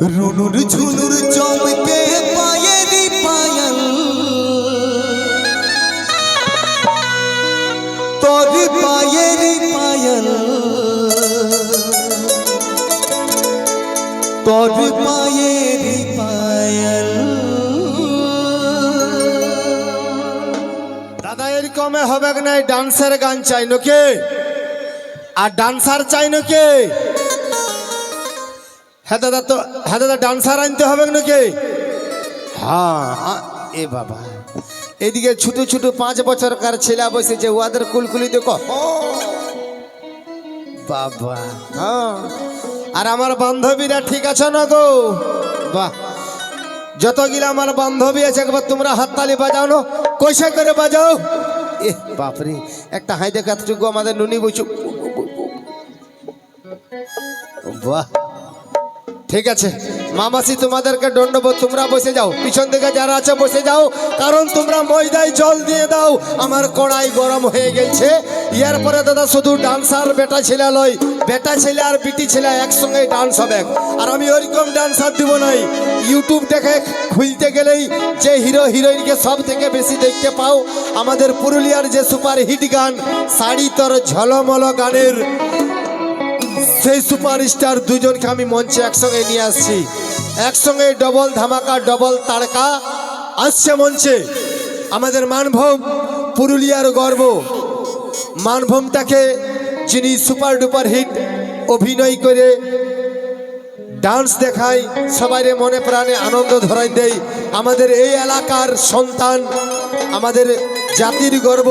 রুনুর ঝুনুর চমকে পায়েরি পায়াল তোর পায়েরি পায়াল তোর পায়েরি পায়াল। দাদা এরকমে হবে না, ডান্সের গান চাই নাকি আর ডান্সার চাই নাকি? হ্যাঁ দাদা, তো হ্যাঁ দাদা ডান্সার আনতে হবে নাকি? হ্যাঁ এ বাবা, এদিকে ছোট ছোট 5 বছরকার ছেলে বসেছে, ওদের কুলকুলি দেখো বাবা। হ্যাঁ, আর আমার বান্ধবীরা ঠিক আছে না গো? বাহ, যতগুলো আমার বান্ধবী আছে একবার তোমরা হাততালি বাজাও না, কইসা করে বাজাও। এ বাপরে, একটা হাই দেখাতটুকু আমাদের নুনি বইছু। বাহ, ঠিক আছে মামাসি, তোমাদেরকে দণ্ডবোধ। তোমরা বসে যাও, পিছন দিকে যারা আছে বসে যাও, কারণ তোমরা ময়দায় জল দিয়ে দাও, আমার কড়াই গরম হয়ে গেছে। ইয়ার পরে দাদা শুধু ডান্সার বেটা ছেলে লয়, বেটা ছেলে আর বিটি ছেলে একসঙ্গে ডান্স হবে। আর আমি ওইরকম ডান্সার দিব নাই। ইউটিউব দেখে খুলতে গেলেই যে হিরো হিরোইনকে সব থেকে বেশি দেখতে পাও, আমাদের পুরুলিয়ার যে সুপার হিট গান শাড়ি তোর ঝলমল গানের সেই সুপারস্টার দুজনকে আমি মঞ্চে একসঙ্গে নিয়ে আসছি। একসঙ্গে ডবল ধামাকা, ডবল তারকা আসছে মঞ্চে। আমাদের মানভূম, পুরুলিয়ার গর্ব, মানভূমটাকে যিনি সুপার ডুপার হিট অভিনয় করে ডান্স দেখায়, সবাই মনে প্রাণে আনন্দ ধরাই দেয়। আমাদের এই এলাকার সন্তান, আমাদের জাতির গর্ব,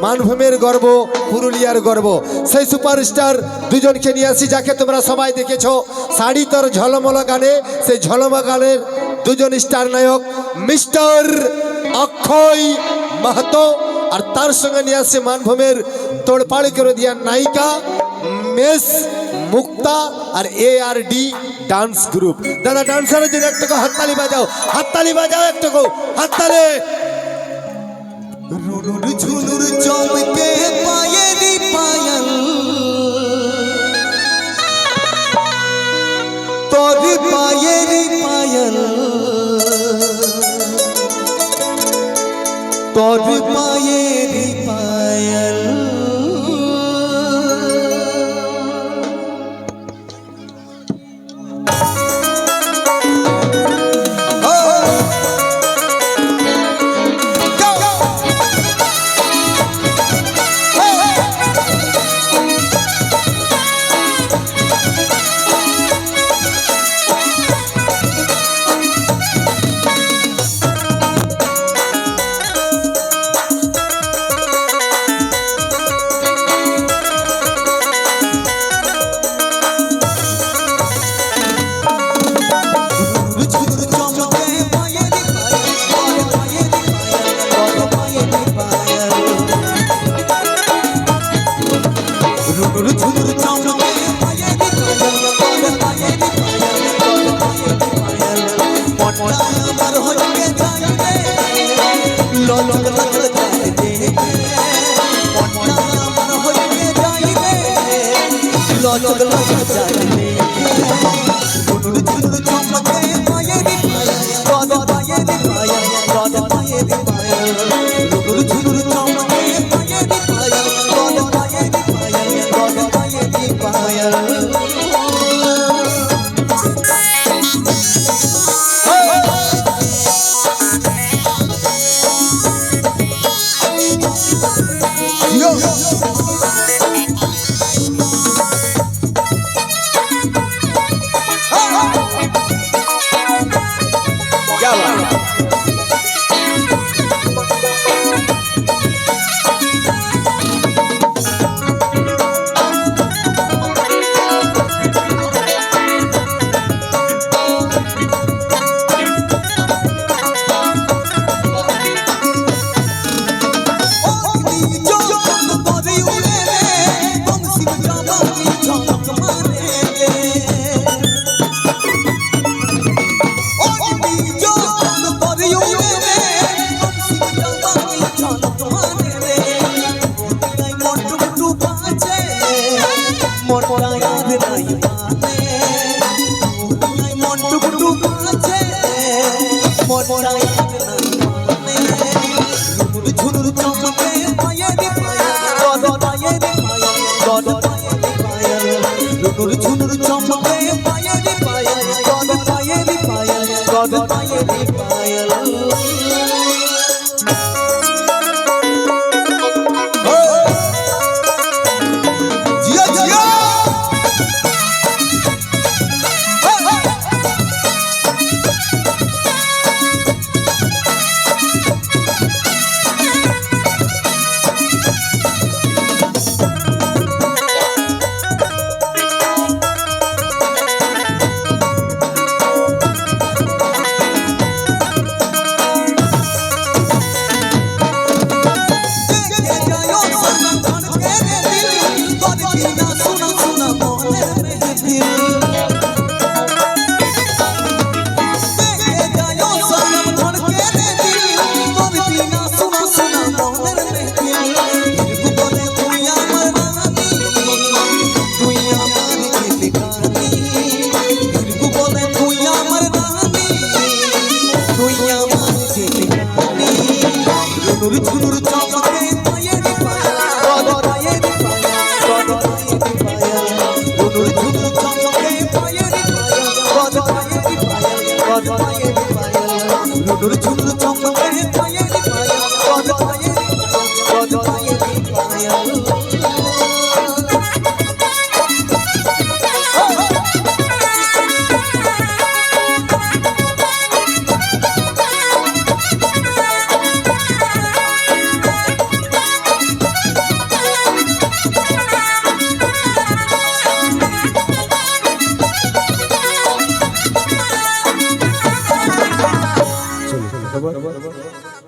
মানভূমের গর্ব, পুরুলিয়ার গর্ব, সেই সুপারস্টার দুজনকে নিয়ে আসি, যাকে তোমরা সবাই দেখেছো শাড়ি তোর ঝলমল গানে। সেই ঝলমল গানের দুজন স্টার নায়ক মিস্টার অক্ষয় মাহাতো, আর তার সঙ্গে নিয়ে আসছে মানভূমের তোড়পাড় করে দিয়া নায়িকা মিস মুক্তা আর ARD ডান্স গ্রুপ। দাদা ডান্সারের জন্য একটু হাততালি বাজাও, হাততালি বাজাও, একটু হাততালি। রুনুর ঝুনুর চমকে পায়েরি পায়াল তোর পায়েরি পায়াল তোর পায়েরি পায়াল। চাই ঝুনুর ঝুনুর চমকে পায়েরি পায়েল গদ পায়েরি পায়েল গদ পায়েরি পায়েল ঝুনুর ঝুনুর চমকে পায়েরি পায়েল গদ পায়েরি পায়েল গদ পায়েরি পায়েল জিয়া জিয়া ঝুনুর চমকে পায়েরি পায়েল গদ পায়েরি পায়েল গদ পায়েরি পায়েল ঝুনুর ঝুনুর চমকে পায়েরি পায়েল গদ পায়েরি পায়েল গদ পায়েরি পায়েল ঝুনুর ঝুনুর চমকে পায়েরি পায়েল গদ পায়েরি পায়েল গদ পায়েরি পায়েল খবর